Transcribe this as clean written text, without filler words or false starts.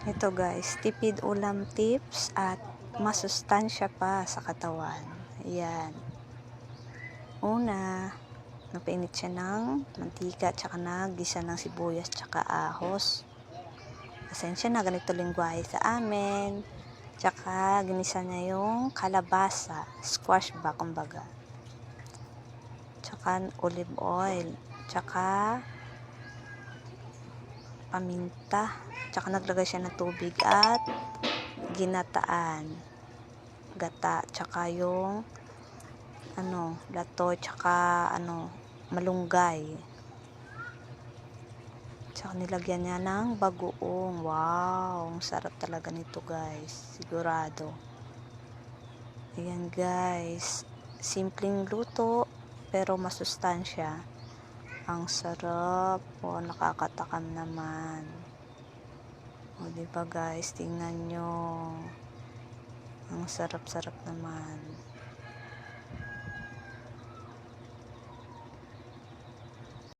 Ito guys, tipid ulam tips at masustansya pa sa katawan. Ayan. Una, napainit siya ng mantika tsaka nagisa ng sibuyas tsaka ahos. Pasensya na, ganito lingwahe sa amin. Tsaka ginisa niya yung kalabasa, squash ba kumbaga. Tsaka olive oil, tsaka paminta, tsaka naglagay siya ng tubig at ginataan, gata, tsaka yung lato, tsaka malunggay, tsaka nilagyan niya ng bagoong. Wow, ang sarap talaga nito guys, sigurado. Ayan guys, simpleng luto pero masustansya. Ang sarap. O, nakakatakam naman. O, diba guys, tingnan nyo. Ang sarap-sarap naman.